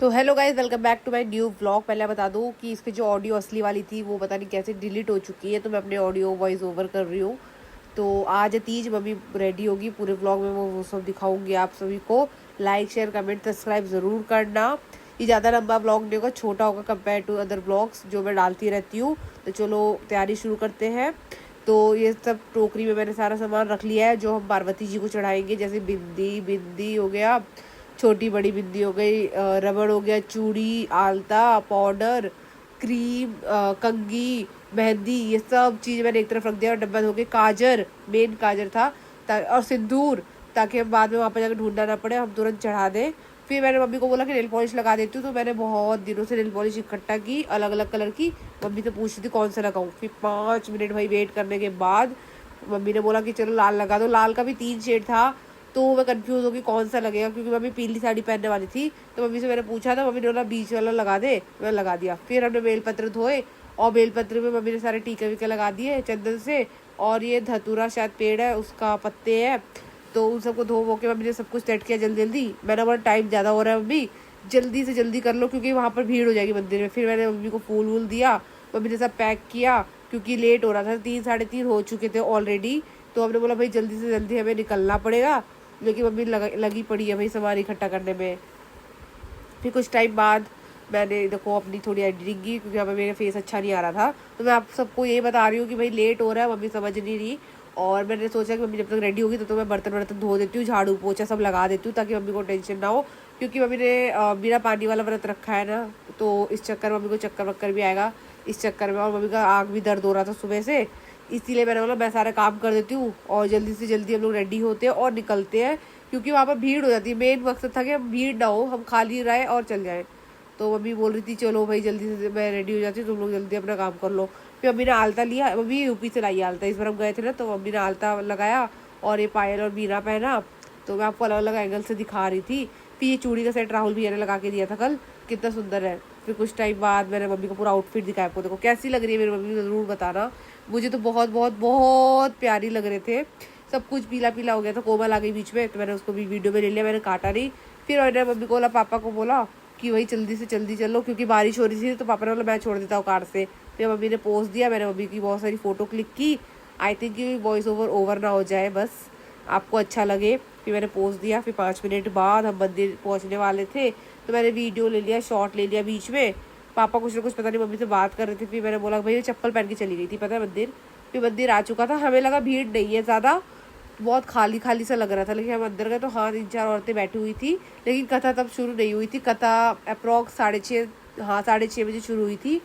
तो hello guys, welcome back to my new vlog. पहले बता दूं कि इसकी जो ऑडियो असली वाली थी वो पता नहीं कैसे डिलीट हो चुकी है, तो मैं अपने ऑडियो वॉइस ओवर कर रही हूँ। तो आज है तीज, मम्मी रेडी होगी, पूरे व्लॉग में वो सब दिखाऊंगी आप सभी को। लाइक शेयर कमेंट सब्सक्राइब ज़रूर करना। ये ज़्यादा लंबा व्लॉग नहीं होगा, छोटा होगा कंपेयर टू अदर व्लॉग्स जो मैं डालती रहती हूँ। तो चलो तैयारी शुरू करते हैं। तो ये सब टोकरी में मैंने सारा सामान रख लिया है जो हम पार्वती जी को चढ़ाएंगे, जैसे बिंदी बिंदी हो गया, छोटी बड़ी बिंदी हो गई, रबड़ हो गया, चूड़ी, आलता, पाउडर, क्रीम, कंघी, मेहंदी, ये सब चीज़ मैंने एक तरफ रख दिया। और डब्बा हो गया, काजर, मेन काजर था, और सिंदूर, ताकि हम बाद में वहाँ पर जाकर ढूंढना ना पड़े, हम तुरंत चढ़ा दें। फिर मैंने मम्मी को बोला कि नेल पॉलिश लगा देती हूँ, तो मैंने बहुत दिनों से नेल पॉलिश इकट्ठा की, अलग अलग कलर की। मम्मी से पूछ रही थी कौन सा लगाऊँ। फिर 5 मिनट भाई वेट करने के बाद मम्मी ने बोला कि चलो लाल लगा दो। लाल का भी 3 शेड था, तो मैं कंफ्यूज होगी कौन सा लगेगा, क्योंकि मम्मी पीली साड़ी पहनने वाली थी। तो मम्मी से मैंने पूछा था, मम्मी ने बोला बीच वाला लगा दे, मैं लगा दिया। फिर हमने बेलपत्र धोए, और बेलपत्र में मम्मी ने सारे टीके वीके लगा दिए चंदन से। और ये धतूरा शायद पेड़ है, उसका पत्ते है, तो उन सबको धो वो के मम्मी ने सब कुछ सेट किया जल्दी जल्दी। मैंने बोला टाइम ज़्यादा हो रहा है मम्मी, जल्दी से जल्दी कर लो, क्योंकि वहाँ पर भीड़ हो जाएगी मंदिर में। फिर मैंने मम्मी को फूल वूल दिया, मम्मी ने सब पैक किया, क्योंकि लेट हो रहा था, 3 साढ़े 3 हो चुके थे ऑलरेडी। तो हमने बोला भाई जल्दी से जल्दी हमें निकलना पड़ेगा, लेकिन मम्मी लगी पड़ी है भाई सामान इकट्ठा करने में। फिर कुछ टाइम बाद मैंने देखो अपनी थोड़ी एडिटिंग की, क्योंकि हमें मेरा फेस अच्छा नहीं आ रहा था। तो मैं आप सबको ये बता रही हूँ कि भाई लेट हो रहा है, मम्मी समझ नहीं रही। और मैंने सोचा कि मम्मी जब तक रेडी होगी तो मैं बर्तन वर्तन धो देती हूँ, झाड़ू पोछा सब लगा देती हूँ, ताकि मम्मी को टेंशन ना हो। क्योंकि मम्मी ने बिना पानी वाला व्रत रखा है ना, तो इस चक्कर में मम्मी को चक्कर वक्कर भी आएगा इस चक्कर में। और मम्मी का आँख भी दर्द हो रहा था सुबह से, इसीलिए मैंने बोला मैं सारा काम कर देती हूँ और जल्दी से जल्दी हम लोग रेडी होते हैं और निकलते हैं, क्योंकि वहाँ पर भीड़ हो जाती है। मेन मकसद था कि हम भीड़ ना हो, हम खाली रहे और चल जाएं। तो मम्मी बोल रही थी चलो भाई जल्दी से मैं रेडी हो जाती हूँ, तुम लोग जल्दी अपना काम कर लो। फिर मम्मी ने आलता लिया, मम्मी यूपी से लाई आलता, इस बार हम गए थे ना, तो मम्मी ने आलता लगाया और ये पायल और मीरा पहना। तो मैं आपको अलग अलग एंगल से दिखा रही थी। फिर ये चूड़ी का सेट राहुल भैया ने लगा के दिया था कल, कितना सुंदर है। फिर कुछ टाइम बाद मैंने मम्मी को पूरा आउटफिट दिखाया, आपको देखो कैसी लग रही है मेरी मम्मी, ज़रूर बताना। मुझे तो बहुत बहुत बहुत प्यारी लग रहे थे। सब कुछ पीला पीला हो गया था, कोमल आ गई बीच में, तो मैंने उसको भी वीडियो में ले लिया, मैंने काटा नहीं। फिर मैंने मम्मी को बोला, पापा को बोला कि वही जल्दी से जल्दी चलो, क्योंकि बारिश हो रही थी। तो पापा ने बोला मैं छोड़ देता हूँ कार से। फिर मम्मी ने पोस्ट दिया, मैंने मम्मी की बहुत सारी फ़ोटो क्लिक की। आई थिंक कि वॉइस ओवर ना हो जाए, बस आपको अच्छा लगे। फिर मैंने पोस्ट दिया। फिर 5 मिनट बाद हम मंदिर पहुँचने वाले थे, तो मैंने वीडियो ले लिया, शॉर्ट ले लिया बीच में। पापा कुछ ना कुछ पता नहीं मम्मी से बात कर रहे थे। फिर मैंने बोला भाई चप्पल पहन के चली गई थी, पता है मंदिर। फिर मंदिर आ चुका था, हमें लगा भीड़ नहीं है ज़्यादा, बहुत खाली खाली सा लग रहा था। लेकिन हम अंदर गए तो हाँ 3-4 औरतें बैठी हुई थी, लेकिन कथा तब शुरू नहीं हुई थी। कथा अप्रॉक्स 6:30, हाँ 6:30 बजे शुरू हुई थी।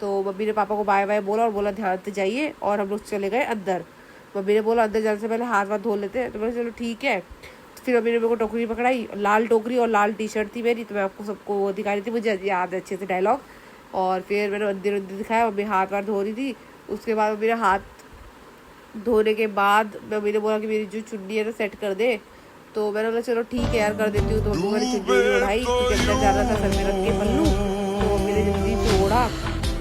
तो मम्मी ने पापा को बाय बाय बोला और बोला ध्यान से जाइए, और हम लोग चले गए अंदर। मम्मी ने बोला अंदर जाने से पहले हाथ वाथ धो लेते हैं, तो मैंने चलो ठीक है। फिर मम्मी ने मेरे को टोकरी पकड़ाई, लाल टोकरी और लाल टी शर्ट थी मेरी, तो मैं आपको सबको वो दिखा रही थी, मुझे याद है अच्छे से डायलॉग। और फिर मैंने मंदिर वंदिर दिखाया, मम्मी हाथ वाथ धो रही थी। उसके बाद मम्मी ने हाथ धोने के बाद मम्मी ने बोला कि मेरी जो चुन्नी है ना सेट कर दे। तो मैंने बोला चलो ठीक है यार कर देती हूँ। तो मम्मी मैंने चुन्नी उड़ाई, क्योंकि अंदर जाना था सर में रख के पल्लू। तो मम्मी ने जल्दी से ओढ़ा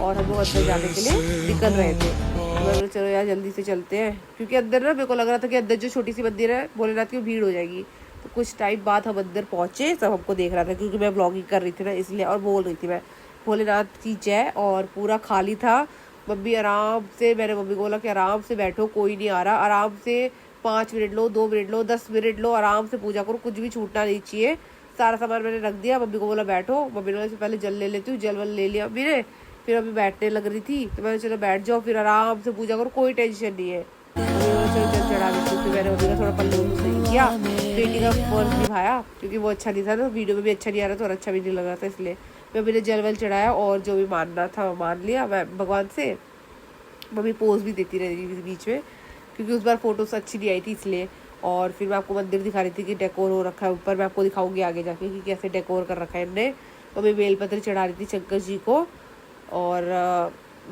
और हम लोग अंदर जाने के लिए निकल रहे थे। तो मैंने बोला चलो यार जल्दी से चलते हैं, क्योंकि अंदर ना मेरे को लग रहा था कि अंदर जो छोटी सी मंदिर है भोलेनाथ की भीड़ हो जाएगी। तो कुछ टाइम बाद हम अंदर पहुँचे, सब हमको देख रहा था, क्योंकि मैं ब्लॉगिंग कर रही थी ना इसलिए, और बोल रही थी मैं भोलेनाथ की जय। और पूरा खाली था। मम्मी आराम से, मैंने मम्मी को बोला कि आराम से बैठो, कोई नहीं आ रहा, आराम से 5 minute low, 2 minute low, 10 minute low, आराम से पूजा करो, कुछ भी छूटना नहीं चाहिए। सारा सामान मैंने रख दिया, मम्मी को बोला बैठो। मम्मी ने बोला पहले जल ले लेती हूँ, जल वल ले लिया मम्मी ने। फिर अभी बैठने लग रही थी, तो मैंने चलो बैठ जाओ, फिर आराम से पूजा करो, कोई टेंशन नहीं है। मम्मी ने बोला चलो जल चढ़ा देती हूँ। फिर मैंने मम्मी का थोड़ा पल्लू वल्लू सही किया, बेटी का फर्ज निभाया, क्योंकि वो अच्छा नहीं था ना, वीडियो में भी अच्छा नहीं आ रहा था और अच्छा भी नहीं लग रहा था, इसलिए मम्मी ने जल वल चढ़ाया और जो भी मानना था मान लिया मैं भगवान से। मम्मी पोज भी देती रही बीच में, क्योंकि उस बार फोटोज अच्छी नहीं आई थी इसलिए। और फिर मैं आपको मंदिर दिखा रही थी कि डेकोर हो रखा है ऊपर, मैं आपको दिखाऊंगी आगे जाके कि कैसे डेकोर कर रखा है इनने। मम्मी बेलपत्र चढ़ा रही थी शंकर जी को। और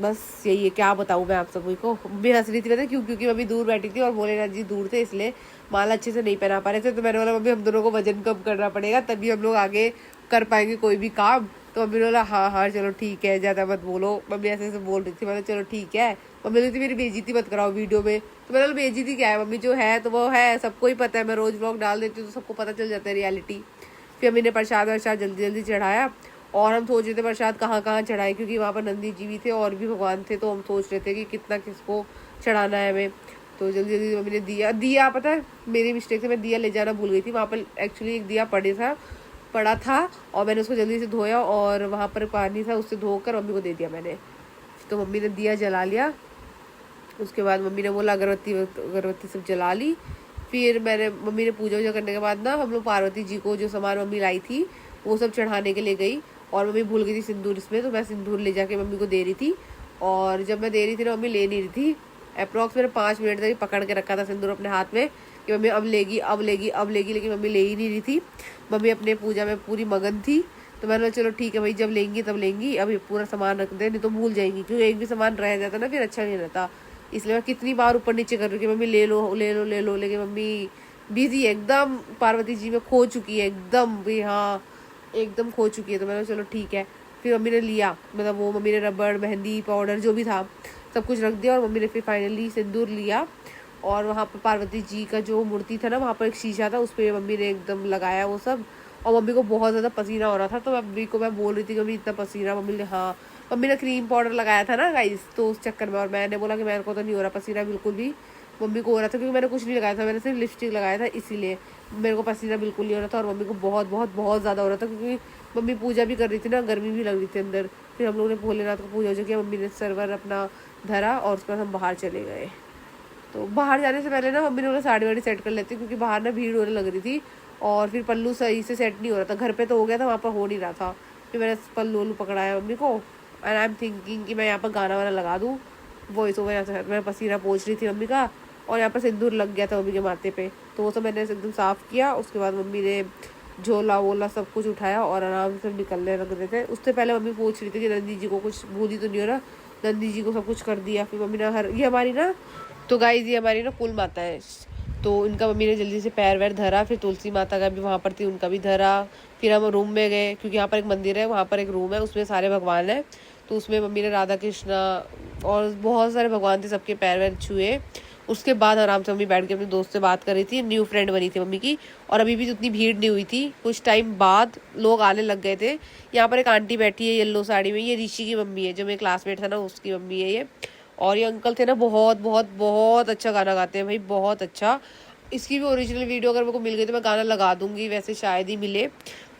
बस यही है, क्या बताऊँ मैं आप सभी को। मम्मी हंस रही थी पता है क्यों, क्योंकि मम्मी दूर बैठी थी और भोलेनाथ जी दूर थे, इसलिए माला अच्छे से नहीं पहना पा रहे थे। तो मैंने बोला मम्मी हम दोनों को वजन कम करना पड़ेगा, तभी हम लोग आगे कर पाएंगे कोई भी काम। तो मम्मी ने बोला हाँ हाँ चलो ठीक है, ज़्यादा मत बोलो। मम्मी ऐसे ऐसे बोल रही थी, मैंने चलो ठीक है। मम्मी बोली थी मेरी बेइज्जती मत कराओ वीडियो में। तो मैंने बोला बेइज्जती क्या है मम्मी, जो है तो वो है, सबको ही पता है, मैं रोज़ व्लॉग डाल देती हूँ तो सबको पता चल जाता है रियलिटी। फिर मम्मी ने प्रसाद वरसाद जल्दी जल्दी चढ़ाया और हम सोच रहे थे प्रसाद कहाँ कहाँ चढ़ाए, क्योंकि वहाँ पर नंदी जी भी थे और भी भगवान थे, तो हम सोच रहे थे कि कितना किसको चढ़ाना है हमें। तो जल्दी जल्दी मम्मी ने दिया पता है मेरी मिस्टेक से मैं दिया ले जाना भूल गई थी। वहाँ पर एक्चुअली एक दिया पड़ा था और मैंने उसको जल्दी से धोया और वहाँ पर पानी था उससे धोकर मम्मी को दे दिया मैंने। तो मम्मी ने दिया जला लिया। उसके बाद मम्मी ने बोला अगरबत्ती सब जला ली। फिर मम्मी ने पूजा वूजा करने के बाद ना हम लोग पार्वती जी को जो सामान मम्मी लाई थी वो सब चढ़ाने के लिए गई। और मम्मी भूल गई थी सिंदूर इसमें, तो मैं सिंदूर ले जाके मम्मी को दे रही थी। और जब मैं दे रही थी ना मम्मी ले नहीं रही थी। अप्रॉक्स मैंने 5 मिनट तक पकड़ के रखा था सिंदूर अपने हाथ में कि मम्मी अब लेगी अब लेगी अब लेगी, लेकिन मम्मी ले ही नहीं रही थी। मम्मी अपने पूजा में पूरी मगन थी। तो मैंने बोला चलो ठीक है भाई, जब लेंगी तब लेंगी, अब ये पूरा सामान रख दे, नहीं तो भूल जाएंगी, क्योंकि एक भी सामान रह जाता ना फिर अच्छा नहीं रहता। इसलिए मैं कितनी बार ऊपर नीचे कर रही कि मम्मी ले लो ले लो ले लो, लेकिन मम्मी बिजी एकदम पार्वती जी में खो चुकी है एकदम भी, हाँ एकदम खो चुकी है। तो मैंने चलो ठीक है। फिर मम्मी ने लिया, मतलब वो मम्मी ने रबड़ मेहंदी पाउडर जो भी था सब कुछ रख दिया और मम्मी ने फिर फाइनली सिंदूर लिया। और वहाँ पर पार्वती जी का जो मूर्ति था ना वहाँ पर एक शीशा था, उस पर मम्मी ने एकदम लगाया वो सब। और मम्मी को बहुत ज़्यादा पसीना हो रहा था, तो मम्मी को मैं बोल रही थी कि मम्मी इतना पसीना, मम्मी ने क्रीम पाउडर लगाया था ना गाइस, तो उस चक्कर में। और मैंने बोला कि मेरे को तो नहीं हो रहा पसीना बिल्कुल भी, मम्मी को हो रहा था क्योंकि मैंने कुछ नहीं लगाया था, मैंने सिर्फ लिपस्टिक लगाया था, इसीलिए मेरे को पसीना बिल्कुल नहीं हो रहा था। और मम्मी को बहुत बहुत बहुत ज़्यादा हो रहा था क्योंकि मम्मी पूजा भी कर रही थी ना, गर्मी भी लग रही थी अंदर। फिर हम लोगों ने भोलेनाथ को पूजा वूजा किया, मम्मी ने सर्वर अपना धरा और उसके बाद हम बाहर चले गए। तो बाहर जाने से पहले ना मम्मी ने बोला साड़ी वाड़ी सेट कर लेती, क्योंकि बाहर ना भीड़ होने लग रही थी और फिर पल्लू सही से सेट नहीं हो रहा था। घर पे तो हो गया था, वहाँ पर हो नहीं रहा था। फिर मैंने पल्लू वल्लू पकड़ाया मम्मी को। एंड आई एम थिंकिंग कि मैं यहाँ पर गाना वाना लगा दूँ, वॉइस ओवर। यहाँ से मैं पसीना पोंछ रही थी मम्मी का, और यहाँ पर सिंदूर लग गया था मम्मी के माथे पे, तो वो सब मैंने एकदम साफ़ किया। उसके बाद मम्मी ने झोला वोला सब कुछ उठाया और आराम से निकलने लग रहे थे। उससे पहले मम्मी पूछ रही थी कि नंदी जी को कुछ भूली तो नहीं हो रहा। नंदी जी को सब कुछ कर दिया। फिर मम्मी ने ये हमारी ना, तो गाइस ये हमारी ना कुल माता है, तो इनका मम्मी ने जल्दी से पैर वैर धरा। फिर तुलसी माता का भी वहाँ पर थी, उनका भी धरा। फिर हम रूम में गए, क्योंकि यहाँ पर एक मंदिर है, वहाँ पर एक रूम है, उसमें सारे भगवान हैं। तो उसमें मम्मी ने राधा कृष्णा और बहुत सारे भगवान थे, सबके पैर वैर छुए। उसके बाद आराम से मम्मी बैठ के अपने दोस्त से बात कर रही थी, न्यू फ्रेंड बनी थी मम्मी की। और अभी भी उतनी भीड़ नहीं हुई थी, कुछ टाइम बाद लोग आने लग गए थे। यहाँ पर एक आंटी बैठी है येलो साड़ी में, ये ऋषि की मम्मी है, जो मेरे क्लासमेट था ना उसकी मम्मी है ये। और ये अंकल थे ना बहुत बहुत बहुत अच्छा गाना गाते हैं भाई, बहुत अच्छा। इसकी भी ओरिजिनल वीडियो अगर मेरे को मिल गई तो मैं गाना लगा दूंगी, वैसे शायद ही मिले।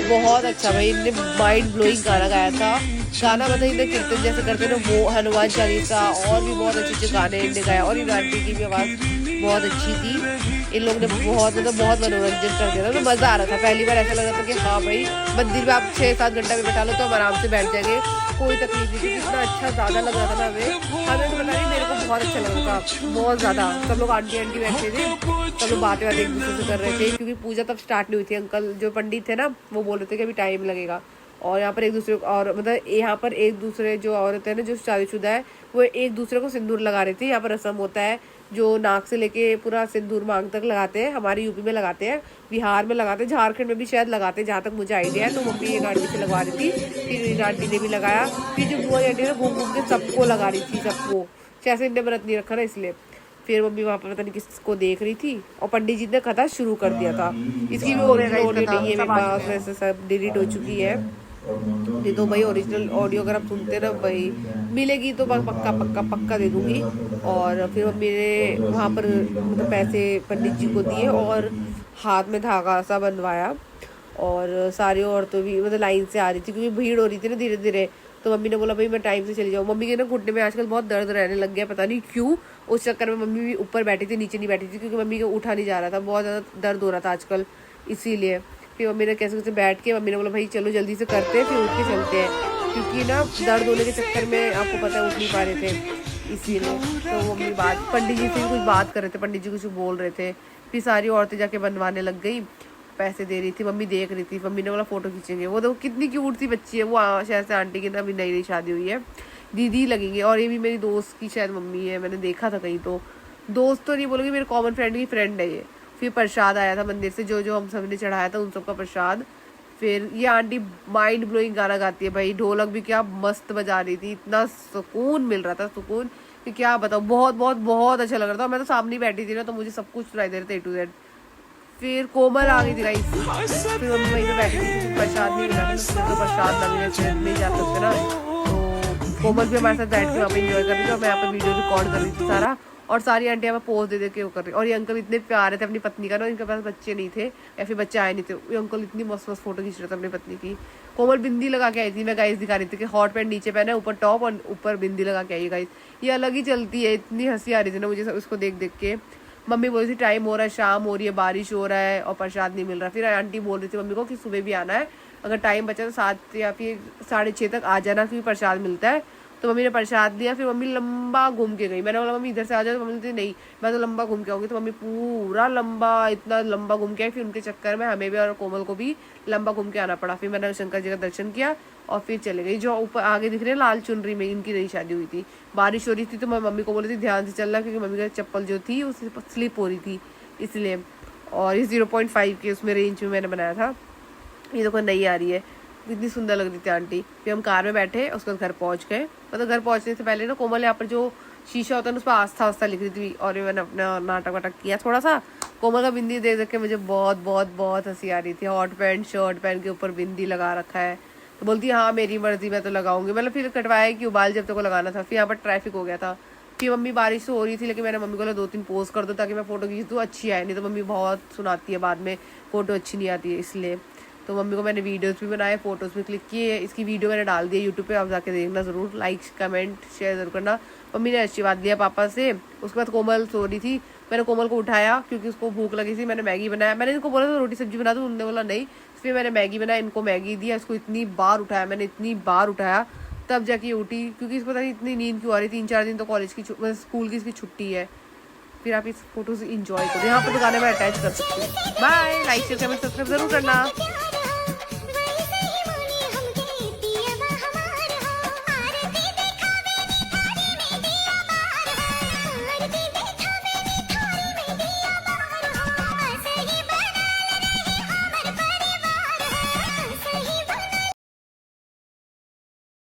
बहुत अच्छा भाई, इनने माइंड ब्लोइंग गाना गाया था। गाना मतलब इन्हें कीर्तन जैसे करते ना वो, हनुमान चालीसा और भी बहुत अच्छे अच्छे गाने इनने गाया। और इन आंटी की भी आवाज़ बहुत अच्छी थी। इन लोगों ने बहुत बहुत मनोरंजन कर दिया था, तो मज़ा आ रहा था। पहली बार ऐसा लग रहा था कि हाँ भाई मंदिर में आप 6-7 घंटा भी बैठा लो तो हम आराम से बैठ जाएंगे, कोई तकलीफ नहीं थी। इतना अच्छा ज़्यादा लग रहा था ना हमें तो पता नहीं, मेरे को बहुत अच्छा लग रहा था बहुत ज़्यादा। सब लोग आंटी बैठे थे, सब लोग बातें एक दूसरे से कर रहे थे, क्योंकि पूजा तब स्टार्ट नहीं हुई थी। अंकल जो पंडित थे ना वो बोल रहे थे कि अभी टाइम लगेगा। और यहाँ पर एक दूसरे और मतलब यहाँ पर एक दूसरे जो औरत है ना जो शादीशुदा है वो एक दूसरे को सिंदूर लगा रही थी। यहाँ पर रस्म होता है जो नाक से लेके पूरा सिंदूर मांग तक लगाते हैं, हमारे यूपी में लगाते हैं, बिहार में लगाते हैं, झारखंड में भी शायद लगाते हैं, जहाँ तक मुझे आइडिया है। तो मम्मी एक आंटी से लगवा रही थी, फिर एक आंटी ने भी लगाया, फिर जो बुआ आंटी ने घूम घूम के सबको लगा रही थी, सबको। जैसे इनने व्रत नहीं रखा ना इसलिए। फिर मम्मी वहाँ पर पता नहीं किसको देख रही थी और पंडित जी ने कथा शुरू कर दिया था। इसकी भी ओरिजिनल ऑडियो नहीं है मेरे पास, वैसे सब डिलीट हो चुकी है। नहीं तो भाई ओरिजिनल ऑडियो अगर आप सुनते ना भाई मिलेगी तो पक्का पक्का पक्का दे दूंगी। और फिर मम्मी ने वहाँ पर मतलब पैसे पंडित जी को दिए और हाथ में धागा सा बनवाया। और सारी औरतें भी मतलब लाइन से आ रही थी, क्योंकि भीड़ हो रही थी ना धीरे धीरे। तो मम्मी ने बोला भाई मैं टाइम से चली जाऊँ। मम्मी के ना घुटने में आजकल बहुत दर्द रहने लग गया, पता नहीं क्यों। उस चक्कर में मम्मी भी ऊपर बैठी थी, नीचे नहीं बैठी थी, क्योंकि मम्मी को उठा नहीं जा रहा था, बहुत ज़्यादा दर्द हो रहा था आजकल, इसीलिए। फिर मम्मी ने कैसे कैसे बैठ के मम्मी ने बोला भाई चलो जल्दी से करते हैं, फिर उठ के चलते हैं, क्योंकि ना दर्द होने के चक्कर में आपको पता है उठ नहीं पा रहे थे, इसीलिए। तो मम्मी पंडित जी से कुछ बात कर रहे थे, पंडित जी कुछ बोल रहे थे। फिर सारी औरतें जाके बनवाने लग गई, पैसे दे रही थी, मम्मी देख रही थी। मम्मी ने बोला फोटो खींचेंगे, वो देखो कितनी क्यूट सी बच्ची है वो, शायद से आंटी की ना अभी नई नई शादी हुई है, दीदी लगेंगे। और ये भी मेरी दोस्त की शायद मम्मी है, मैंने देखा था कहीं। तो दोस्त तो नहीं बोलूँगी, मेरे कॉमन फ्रेंड की फ्रेंड है ये। फिर प्रसाद आया था मंदिर से, जो जो हम सब ने चढ़ाया था उन सब का प्रसाद। फिर ये आंटी माइंड ब्लोइंग गाना गाती है भाई, ढोलक भी क्या मस्त बजा रही थी, इतना सुकून मिल रहा था, सुकून कि क्या बताऊँ, बहुत बहुत बहुत अच्छा लग रहा था। मैं तो सामने बैठी थी ना, तो मुझे सब कुछ सुनाई दे रहा था A to Z। फिर कोमल आ गई थी गाइस, फिर मम्मी वहीं पे बैठी थी, प्रसाद नहीं मिला था तो प्रसाद ना मिले फिर नहीं जा सकते ना, तो कोमल भी हमारे साथ बैठ के वहाँ पे इंजॉय कर रही थी और मैं यहाँ पे वीडियो रिकॉर्ड कर रही थी सारा, और सारी आंटियाँ मैं पोज दे के वो कर रही। और ये अंकल इतने प्यारे थे अपनी पत्नी का ना, इनके पास बच्चे नहीं थे या फिर बच्चे आए नहीं थे, ये अंकल इतनी मस्त मस्त फोटो खींच रहे थे अपनी पत्नी की। कोमल बिंदी लगा के आई थी, मैं गाइस दिखा रही थी कि हॉट पैंट नीचे पहना है, ऊपर टॉप और ऊपर बिंदी लगा के आई है गाइस, ये अलग ही चलती है। इतनी हंसी आ रही थी ना मुझे उसको देख देख के। मम्मी बोल रही थी टाइम हो रहा है, शाम हो रही है, बारिश हो रहा है और प्रसाद नहीं मिल रहा। फिर आंटी बोल रही थी मम्मी को कि सुबह भी आना है, अगर टाइम बचा तो 7 या फिर 6:30 तक आ जाना, फिर प्रसाद मिलता है। तो मम्मी ने प्रसाद दिया, फिर मम्मी लंबा घूम के गई। मैंने बोला मम्मी इधर से आ जाओ, तो मम्मी बोलती नहीं मैं तो लंबा घूम के आऊँगी। तो मम्मी पूरा लंबा, इतना लंबा घूम के आई, फिर उनके चक्कर में हमें भी और कोमल को भी लंबा घूम के आना पड़ा। फिर मैंने शंकर जी का दर्शन किया और फिर चले गई। जो ऊपर आगे दिख रहे हैं लाल चुनरी में, इनकी नई शादी हुई थी। बारिश हो रही थी तो मैं मम्मी को बोल रही थी ध्यान से चलना, क्योंकि मम्मी का चप्पल जो थी उससे स्लिप हो रही थी इसलिए। और इस 0.5 के उसमें रेंज में मैंने बनाया था। ये देखो नई आ रही है, इतनी सुंदर लग रही थी आंटी। फिर हम कार में बैठे, उसके बाद घर पहुंच गए। मतलब घर पहुंचने से पहले ना कोमल यहाँ पर जो शीशा होता है उस पर आस्था आस्था लिख रही थी, और मैंने अपना नाटक वाटक किया थोड़ा सा। कोमल का बिंदी देख देख के मुझे बहुत बहुत बहुत हंसी आ रही थी। हॉट पैंट शर्ट पहन के ऊपर बिंदी लगा रखा है, तो बोलती है हाँ मेरी मर्जी मैं तो लगाऊंगी। मतलब फिर कटवाया कि उबाल जब तक को लगाना था। फिर यहाँ पर ट्रैफिक हो गया था। फिर मम्मी बारिश तो हो रही थी, लेकिन मैंने मम्मी को 2-3 पोज कर दो ताकि मैं फोटो खींच दूँ, अच्छी आए, नहीं तो मम्मी बहुत सुनाती है बाद में फोटो अच्छी नहीं आती है इसलिए। तो मम्मी को मैंने वीडियोस भी बनाए, फोटोज़ भी क्लिक किए। इसकी वीडियो मैंने डाल दी है यूट्यूब पे, आप जाके देखना ज़रूर, लाइक कमेंट शेयर ज़रूर करना। मम्मी ने आशीर्वाद दिया पापा से। उसके बाद कोमल सो रही थी, मैंने कोमल को उठाया क्योंकि उसको भूख लगी थी। मैंने मैगी बनाया, मैंने इनको बोला था रोटी सब्जी बना दूँ, उन्होंने बोला नहीं। फिर मैंने मैगी बनाया, इनको मैगी दिया। इसको इतनी बार उठाया मैंने, इतनी बार उठाया तब जाके ये उठी, क्योंकि इसको पता नहीं इतनी नींद क्यों आ रही। 3-4 दिन तो कॉलेज की स्कूल की इसकी छुट्टी है। फिर आप इस फोटो से इंजॉय करो, यहाँ पर तो गाने में अटैच कर सकते हो। Bye, like share comment subscribe जरूर करना।